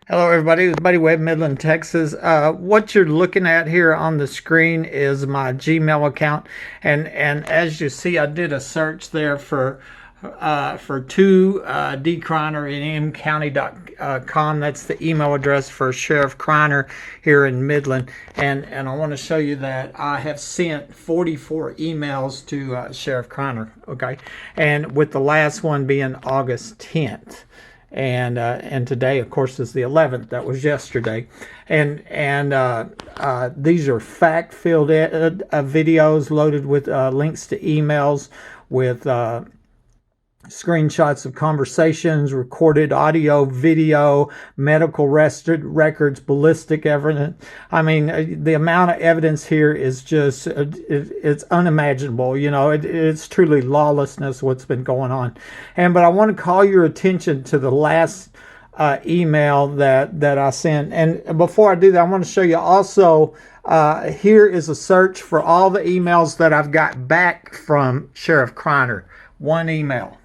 Hello, everybody. It's Buddy Webb, Midland, Texas. What you're looking at here on the screen is my Gmail account, and as you see, I did a search there for two D. Kreiner in mcounty.com. That's the email address for Sheriff Kreiner here in Midland, and I want to show you that I have sent 44 emails to Sheriff Kreiner. Okay, and with the last one being August 10th. And today, of course, is the 11th. That was yesterday, and these are fact-filled videos loaded with links to emails, with screenshots of conversations, recorded audio, video, medical records, ballistic evidence. I mean, the amount of evidence here is just, it's unimaginable. You know, it's truly lawlessness what's been going on. But I want to call your attention to the last email that I sent. And before I do that, I want to show you also, here is a search for all the emails that I've got back from Sheriff Kreiner. One email.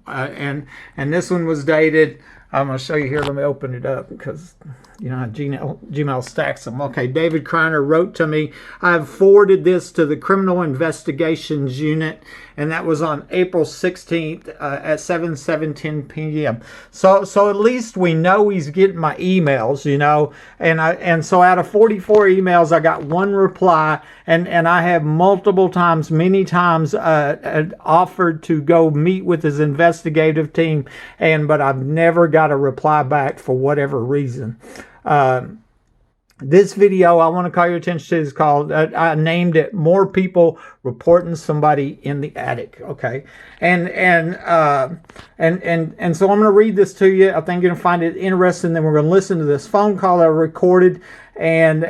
And this one was dated. I'm going to show you here. Let me open it up because you know Gmail stacks them. Okay, David Kreiner wrote to me. I've forwarded this to the Criminal Investigations Unit, and that was on April 16th at 7:17 p.m. So at least we know he's getting my emails, you know. And so out of 44 emails, I got one reply, and I have many times offered to go meet with his investigative team, but I've never got a reply back for whatever reason. This video I want to call your attention to is called, I named it "More People Reporting Somebody in the Attic." Okay, and so I'm going to read this to you. I think you're going to find it interesting. Then we're going to listen to this phone call I recorded, and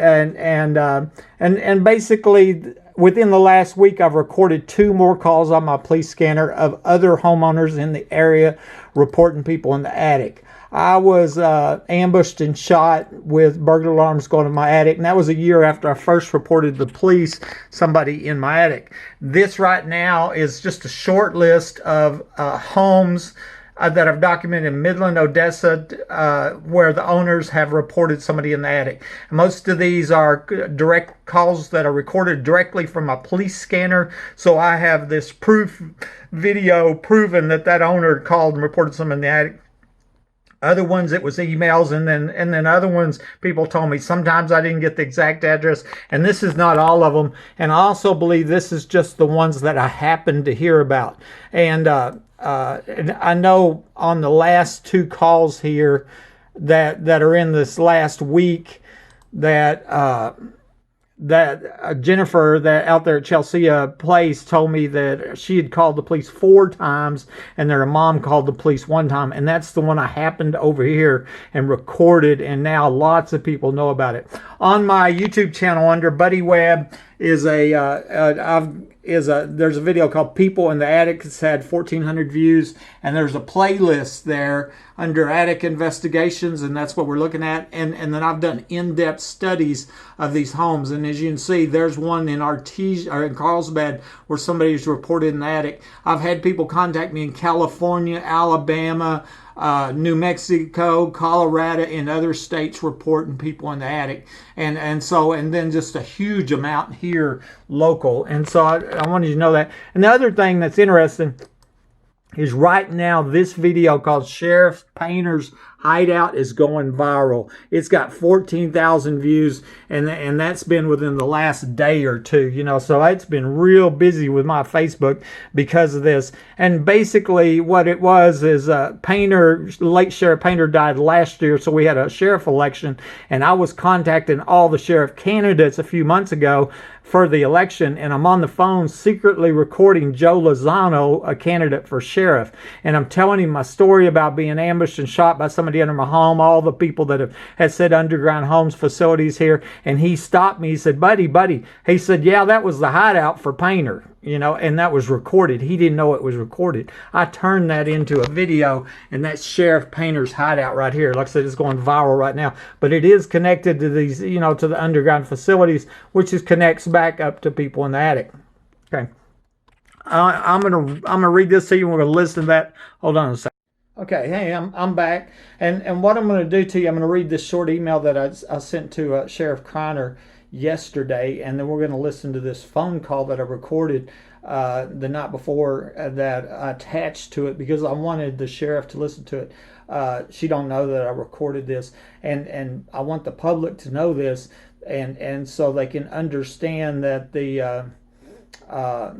basically within the last week I've recorded 2 more calls on my police scanner of other homeowners in the area reporting people in the attic. I was ambushed and shot with burglar alarms going in my attic, and that was a year after I first reported to the police somebody in my attic. This right now is just a short list of homes that I've documented in Midland, Odessa, where the owners have reported somebody in the attic. Most of these are direct calls that are recorded directly from my police scanner, so I have this video proving that owner called and reported someone in the attic. Other ones, it was emails, and then other ones, people told me sometimes I didn't get the exact address, and this is not all of them. And I also believe this is just the ones that I happened to hear about. And I know on the last 2 calls here that are in this last week that Jennifer that out there at Chelsea Place told me that she had called the police 4 times and that her mom called the police 1 time, and that's the one I happened over here and recorded, and now lots of people know about it. On my YouTube channel under Buddy Webb is there's a video called People in the Attic. It's had 1,400 views, and there's a playlist there under Attic Investigations, and that's what we're looking at. And then I've done in-depth studies of these homes, and as you can see, there's one in in Carlsbad where somebody's reported in the attic. I've had people contact me in California, Alabama, New Mexico, Colorado, and other states reporting people in the attic, and then just a huge amount here local. And so I wanted you to know that. And the other thing that's interesting is right now this video called Sheriff Painter's Hideout is going viral. It's got 14,000 views, and that's been within the last day or 2, you know, so it's been real busy with my Facebook because of this. And basically what it was is late Sheriff Painter died last year, so we had a sheriff election, and I was contacting all the sheriff candidates a few months ago for the election, and I'm on the phone secretly recording Joe Lozano, a candidate for sheriff, and I'm telling him my story about being ambushed and shot by somebody under my home, all the people that have said underground homes facilities here. And he stopped me. He said, buddy, he said, yeah, that was the hideout for Painter, you know, and that was recorded. He didn't know it was recorded. I turned that into a video, and that's Sheriff Painter's hideout right here. Like I said, it's going viral right now, but it is connected to these, you know, to the underground facilities, which connects back up to people in the attic. Okay. I'm gonna read this to you, and we're gonna listen to that. Hold on a second. Okay, hey, I'm back, and what I'm going to do to you, I'm going to read this short email that I sent to Sheriff Kreiner yesterday, and then we're going to listen to this phone call that I recorded the night before that I attached to it because I wanted the sheriff to listen to it. She don't know that I recorded this, and I want the public to know this, and so they can understand that the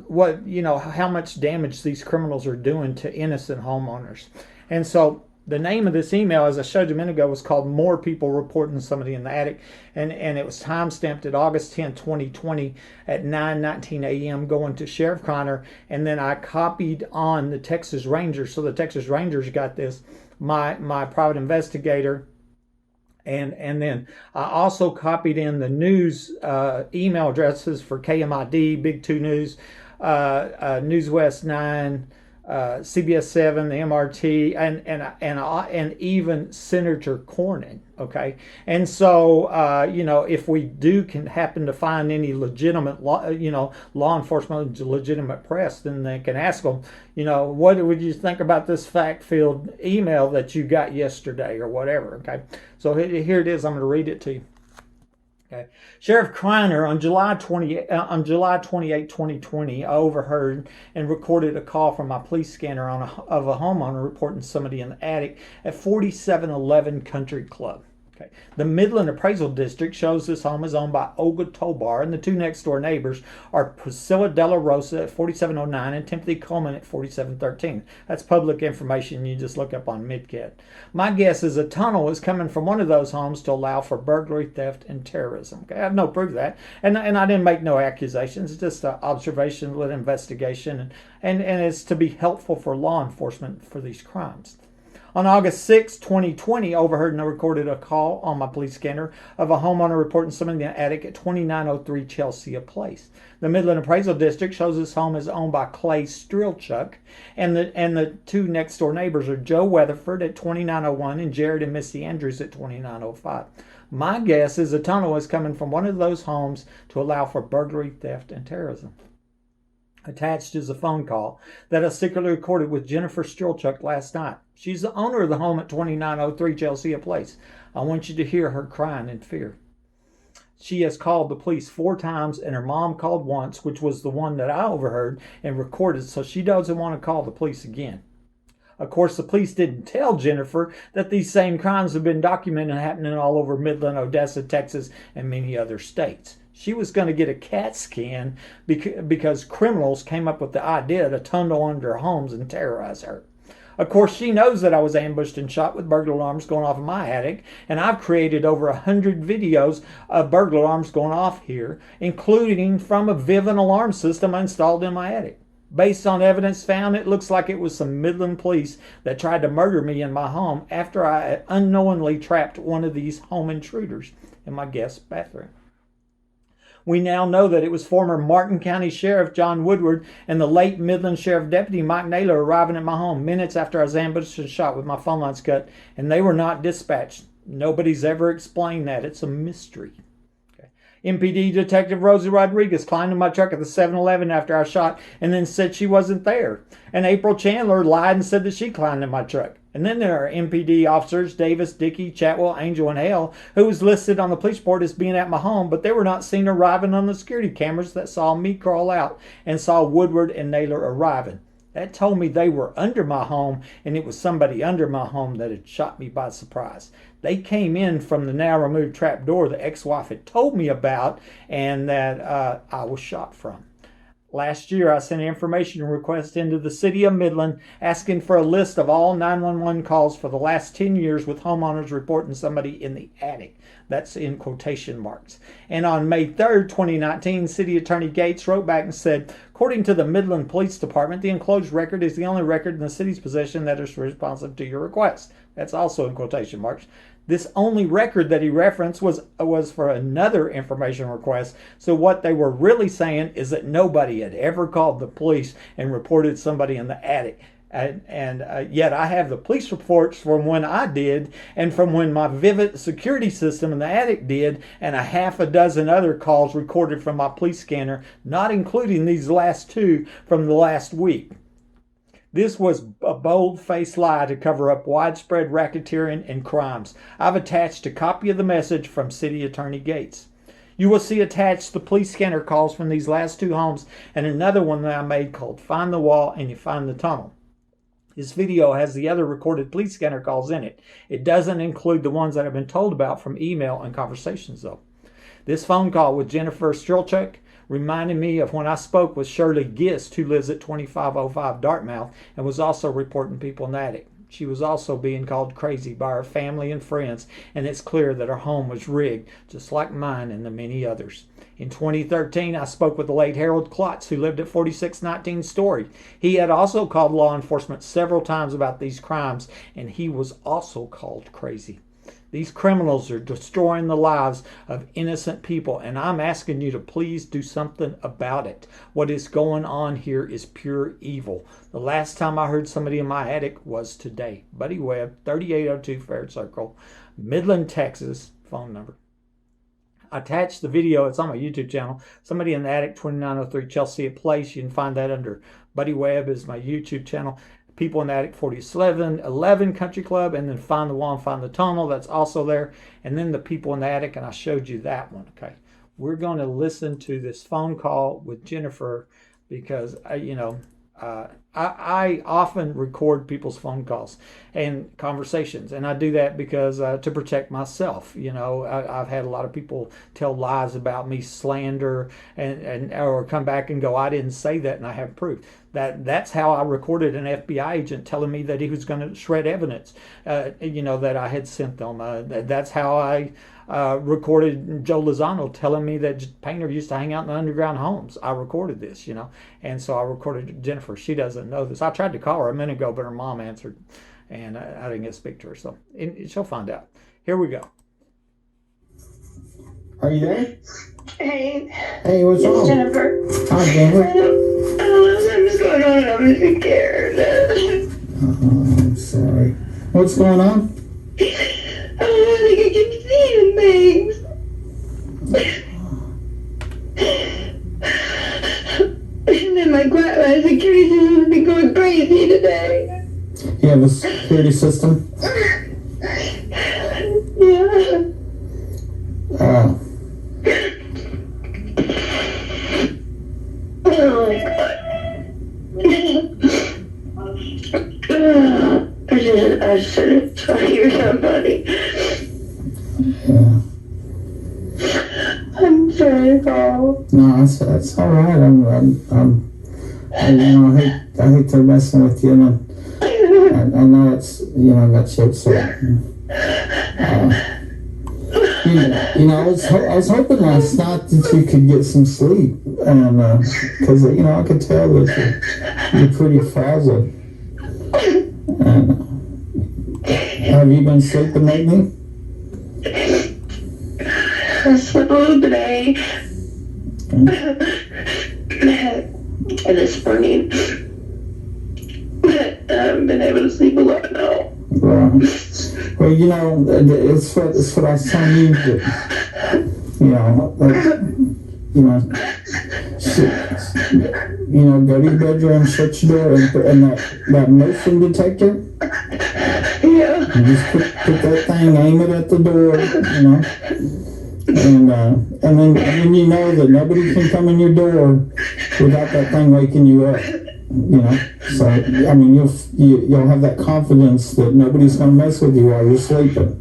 what how much damage these criminals are doing to innocent homeowners. And so the name of this email, as I showed you a minute ago, was called More People Reporting Somebody in the Attic. And it was time stamped at August 10, 2020 at 9:19 a.m. going to Sheriff Kreiner. And then I copied on the Texas Rangers. So the Texas Rangers got this, my private investigator. And then I also copied in the news email addresses for KMID, Big 2 News, News West 9, CBS 7, the MRT, and even Senator Cornyn. Okay, and so if we can happen to find any legitimate law enforcement, legitimate press, then they can ask them, what would you think about this fact-filled email that you got yesterday or whatever. Okay, so here it is. I'm going to read it to you. Okay. Sheriff Kreiner on July 28, 2020, I overheard and recorded a call from my police scanner of a homeowner reporting somebody in the attic at 4711 Country Club. Okay. The Midland Appraisal District shows this home is owned by Olga Tobar, and the two next door neighbors are Priscilla Della Rosa at 4709 and Timothy Coleman at 4713. That's public information. You just look up on Midcat. My guess is a tunnel is coming from one of those homes to allow for burglary, theft, and terrorism. Okay. I have no proof of that, and I didn't make no accusations. It's just an observation, an investigation, and it's to be helpful for law enforcement for these crimes. On August 6, 2020, overheard and recorded a call on my police scanner of a homeowner reporting somebody in the attic at 2903 Chelsea Place. The Midland Appraisal District shows this home is owned by Clay Strilchuk, and the two next door neighbors are Joe Weatherford at 2901 and Jared and Missy Andrews at 2905. My guess is a tunnel is coming from one of those homes to allow for burglary, theft, and terrorism. Attached is a phone call that I secretly recorded with Jennifer Strilchuk last night. She's the owner of the home at 2903 Chelsea Place. I want you to hear her crying in fear. She has called the police 4 times, and her mom called once, which was the one that I overheard and recorded, so she doesn't want to call the police again. Of course, the police didn't tell Jennifer that these same crimes have been documented happening all over Midland, Odessa, Texas, and many other states. She was going to get a CAT scan because criminals came up with the idea to tunnel under homes and terrorize her. Of course, she knows that I was ambushed and shot with burglar alarms going off in my attic, and I've created over 100 videos of burglar alarms going off here, including from a Vivint alarm system I installed in my attic. Based on evidence found, it looks like it was some Midland police that tried to murder me in my home after I unknowingly trapped one of these home intruders in my guest bathroom. We now know that it was former Martin County Sheriff John Woodward and the late Midland Sheriff Deputy Mike Naylor arriving at my home minutes after I was ambushed and shot with my phone lines cut, and they were not dispatched. Nobody's ever explained that. It's a mystery. MPD Detective Rosie Rodriguez climbed in my truck at the 7-Eleven after I shot and then said she wasn't there. And April Chandler lied and said that she climbed in my truck. And then there are MPD officers Davis, Dickey, Chatwell, Angel, and Hale, who was listed on the police report as being at my home, but they were not seen arriving on the security cameras that saw me crawl out and saw Woodward and Naylor arriving. That told me they were under my home, and it was somebody under my home that had shot me by surprise. They came in from the now removed trap door the ex-wife had told me about and that I was shot from. Last year, I sent an information request into the city of Midland asking for a list of all 911 calls for the last 10 years with homeowners reporting somebody in the attic. That's in quotation marks. And on May 3rd, 2019, City Attorney Gates wrote back and said, according to the Midland Police Department, the enclosed record is the only record in the city's possession that is responsive to your request. That's also in quotation marks. This only record that he referenced was for another information request. So what they were really saying is that nobody had ever called the police and reported somebody in the attic. And yet I have the police reports from when I did and from when my Vivint security system in the attic did, and a half a dozen other calls recorded from my police scanner, not including these last 2 from the last week. This was a bold-faced lie to cover up widespread racketeering and crimes. I've attached a copy of the message from City Attorney Gates. You will see attached the police scanner calls from these last 2 homes and another one that I made called Find the Wall and You Find the Tunnel. This video has the other recorded police scanner calls in it. It doesn't include the ones that I've been told about from email and conversations though. This phone call with Jennifer Strelchuk reminded me of when I spoke with Shirley Gist, who lives at 2505 Dartmouth and was also reporting people in the attic. She was also being called crazy by her family and friends, and it's clear that her home was rigged, just like mine and the many others. In 2013, I spoke with the late Harold Klotz, who lived at 4619 Story. He had also called law enforcement several times about these crimes, and he was also called crazy. These criminals are destroying the lives of innocent people, and I'm asking you to please do something about it. What is going on here is pure evil. The last time I heard somebody in my attic was today. Buddy Webb, 3802 Fair Circle, Midland, Texas, phone number. I attached the video. It's on my YouTube channel. Somebody in the attic, 2903 Chelsea Place. You can find that under Buddy Webb is my YouTube channel. People in the Attic 4711 Country Club, and then Find the Wall and Find the Tunnel. That's also there. And then the People in the Attic, and I showed you that one. Okay, we're going to listen to this phone call with Jennifer because I often record people's phone calls and conversations, and I do that because to protect myself. I've had a lot of people tell lies about me, slander, and or come back and go, I didn't say that, and I have proof. That's how I recorded an FBI agent telling me that he was going to shred evidence, that I had sent them. That's how I recorded Joe Lozano telling me that Painter used to hang out in the underground homes. I recorded this, and so I recorded Jennifer. She doesn't know this. I tried to call her a minute ago, but her mom answered, and I didn't get to speak to her, so she'll find out. Here we go. Are you there? Hey. Hey, what's wrong? Jennifer. Hi, Jennifer. I don't know what's going on. I'm just scared. I'm sorry. What's going on? I don't think I keep seeing things. And then my security system has been going crazy today. You have a security system? Yeah. Oh my god. I should hear somebody. Yeah. I'm sorry, Carl. No, that's all right. I hate to messing with you, and I know it's got you upset. I was hoping last night that you could get some sleep, and because I could tell that you're pretty frazzled. And have you been sleeping lately? I slept a little today. And this morning. I haven't been able to sleep a lot now. Well, it's what I was telling you. Go to your bedroom, shut your door, and that motion detector. Yeah. You just put that thing, aim it at the door, and then you know that nobody can come in your door without that thing waking you up. So you'll have that confidence that nobody's going to mess with you while you're sleeping.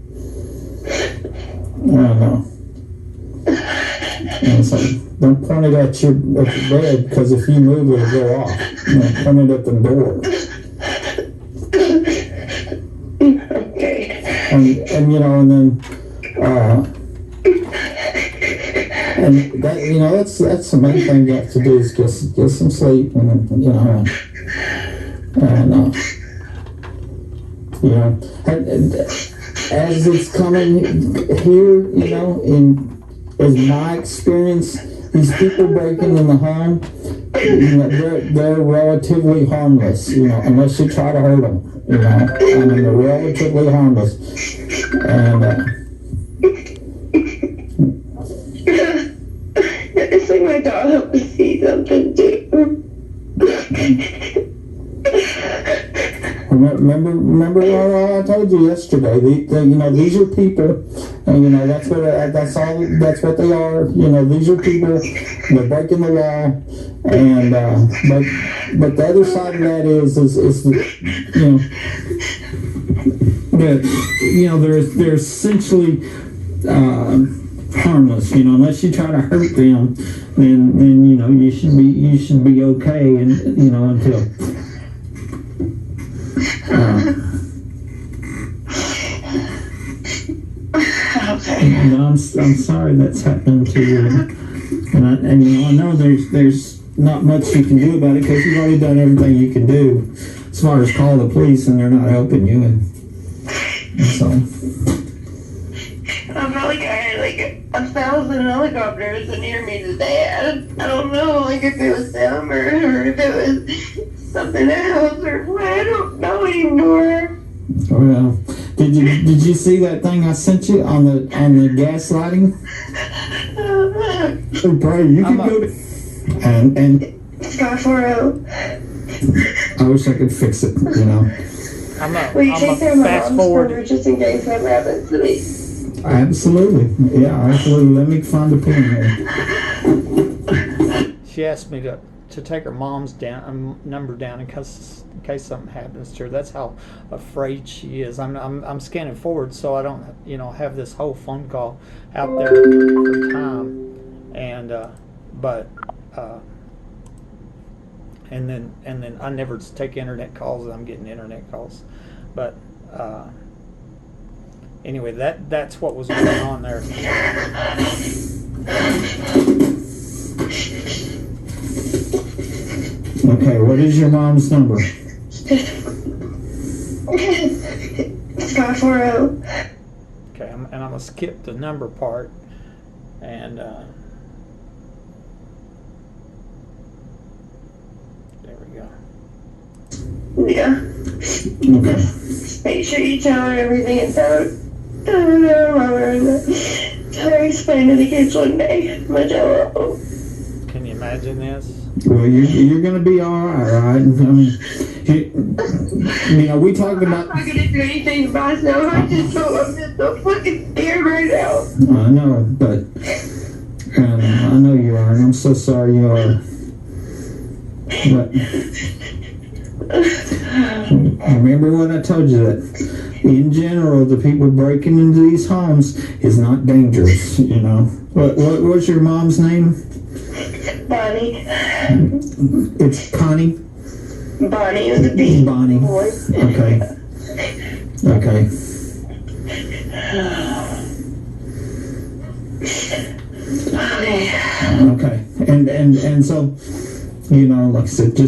And so don't point it at your bed, because if you move it'll go off. Point it at the door. Okay. And that's the main thing you have to do is get some sleep, as it's coming here, as my experience, these people breaking in the home, they're relatively harmless, unless you try to hurt them, they're relatively harmless, and it's like my dog helped me see something too. remember what I told you yesterday. These are people, and that's what they are. These are people. They're breaking the law, and but the other side of that is they're essentially harmless. Unless you try to hurt them, then you should be okay, and until. I'm sorry that's happened to you, and I know there's not much you can do about it because you've already done everything you can do as far as call the police, and they're not helping you, and so. I felt like I had like 1,000 helicopters near me today. I don't know, if it was them or if it was something else or what. I don't know anymore. Well, did you see that thing I sent you on the gaslighting? So Brian, you can go to and Scott 4-0. I wish I could fix it. Will you take care of my mom's number just in case that happens to me? Absolutely. Yeah, absolutely. Let me find the pin here. She asked me to take her mom's number down in case something happens to her. That's how afraid she is. I'm scanning forward so I don't have this whole phone call out there for time, and then I never take internet calls. I'm getting internet calls, but anyway, that's what was going on there. Okay, what is your mom's number? Scott 4-0. Okay, I'm gonna skip the number part, and there we go. Yeah. Okay. Make sure you tell her everything and tell her explain to the kids one day. Much I will. Can you imagine this? Well, you're gonna be all right. I mean, we talked about. I'm not gonna do anything myself. I'm just so fucking scared right now. I know, but I know you are, and I'm so sorry you are. But remember what I told you, that in general, the people breaking into these homes is not dangerous. What was your mom's name? Bonnie. It's Connie. Bonnie is a big Bonnie. boy. Okay. Okay. Okay. And so, like I said,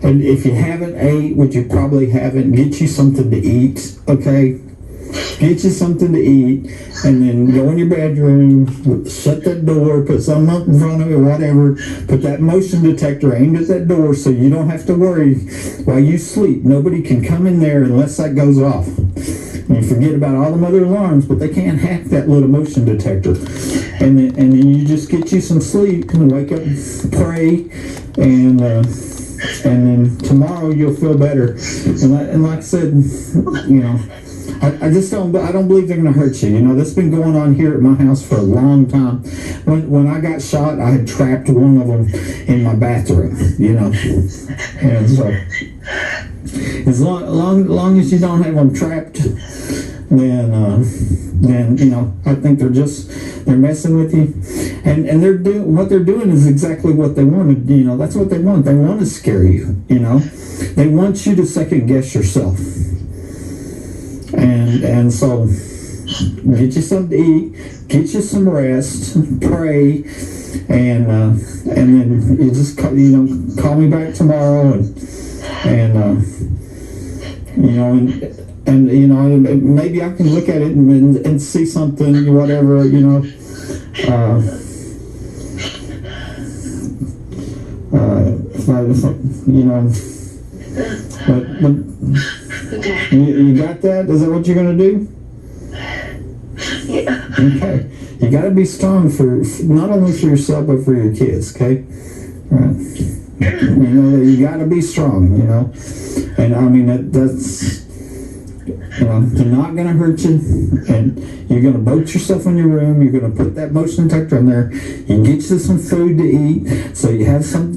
and if you haven't ate, which you probably haven't, get you something to eat, okay? Get you something to eat, and then go in your bedroom, shut that door, put something up in front of it, whatever. Put that motion detector aimed at that door so you don't have to worry while you sleep. Nobody can come in there unless that goes off. And you forget about all the other alarms, but they can't hack that little motion detector. And then you just get you some sleep and wake up, pray, and then tomorrow you'll feel better. And like I said, I don't believe they're going to hurt you. This has been going on here at my house for a long time. When I got shot, I had trapped one of them in my bathroom, And so, as long as you don't have them trapped, then I think they're messing with you, and what they're doing is exactly what they wanted. That's what they want. They want to scare you. They want you to second guess yourself. And so, get you something to eat, get you some rest, pray, and then you just call me back tomorrow, and maybe I can look at it and see something, whatever, but you got that? Is that what you're going to do? Yeah. Okay. You got to be strong for not only for yourself but for your kids. Okay. Right. You got to be strong. And I mean, that's, they're not going to hurt you, and you're going to boat yourself in your room. You're going to put that motion detector on there. You get you some food to eat, so you have some,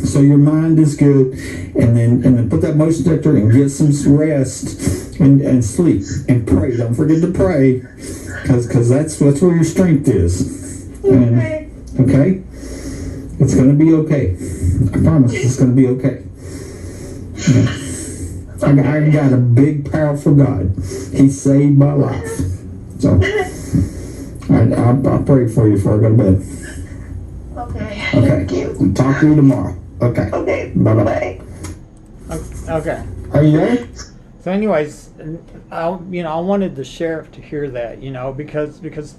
so your mind is good, and then put that motion detector and get some rest and sleep and pray. Don't forget to pray, because that's where your strength is. And, okay, it's going to be okay. I promise, it's going to be okay. I got a big, powerful God. He saved my life. So, I'll pray for you before I go to bed. Okay. Thank you. I'll talk to you tomorrow. Okay. Okay. Bye-bye. Okay. Are you there? So, anyways, I wanted the sheriff to hear that, because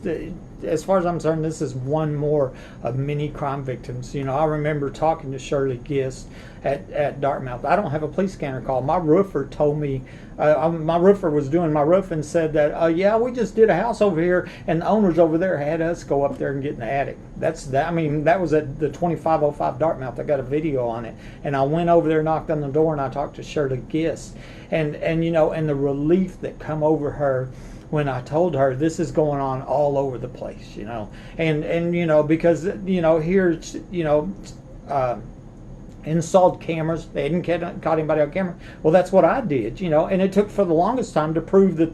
as far as I'm concerned, this is one more of many crime victims. I remember talking to Shirley Gist at Dartmouth. I don't have a police scanner call. My roofer told me, my roofer was doing my roof and said that, yeah, we just did a house over here, and the owners over there had us go up there and get in the attic. That was at the 2505 Dartmouth. I got a video on it, and I went over there, knocked on the door, and I talked to Shirley Gist, and the relief that come over her when I told her this is going on all over the place, and because here's installed cameras. They hadn't caught anybody on camera. Well, that's what I did, and it took for the longest time to prove that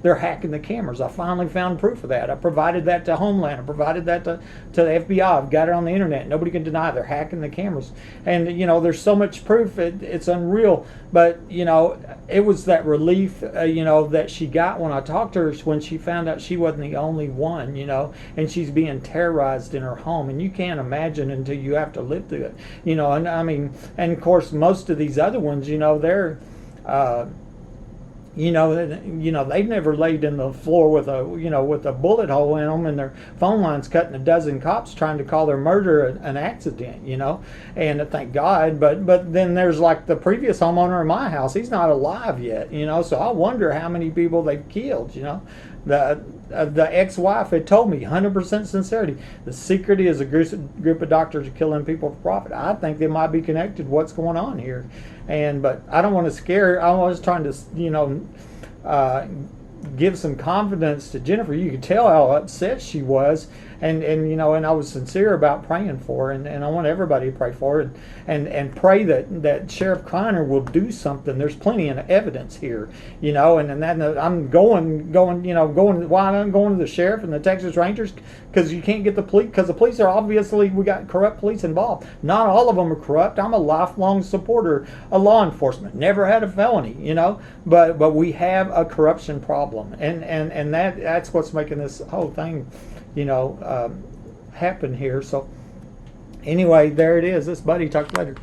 they're hacking the cameras. I finally found proof of that. I provided that to Homeland. I provided that to the FBI. I've got it on the internet. Nobody can deny they're hacking the cameras. And, there's so much proof, it's unreal. But, it was that relief, that she got when I talked to her when she found out she wasn't the only one, and she's being terrorized in her home. And you can't imagine until you have to live through it, and and of course, most of these other ones, they're, they've never laid in the floor with a bullet hole in them, and their phone line's cutting a dozen cops trying to call their murder an accident, and thank God. But then there's like the previous homeowner in my house. He's not alive yet, so I wonder how many people they've killed, The ex-wife had told me, 100% sincerity, the secret is a group of doctors are killing people for profit. I think they might be connected. What's going on here? But I don't want to scare her. I was trying to, give some confidence to Jennifer. You could tell how upset she was, and I was sincere about praying for her, and I want everybody to pray for her, and pray that Sheriff Kleiner will do something. There's plenty of evidence here, and I'm going. Why I'm going to the sheriff and the Texas Rangers, because you can't get the police, because the police are obviously, we got corrupt police involved. Not all of them are corrupt. I'm a lifelong supporter of law enforcement. Never had a felony, but we have a corruption problem, and that's what's making this whole thing happen here. So anyway, there it is. This buddy, talk later.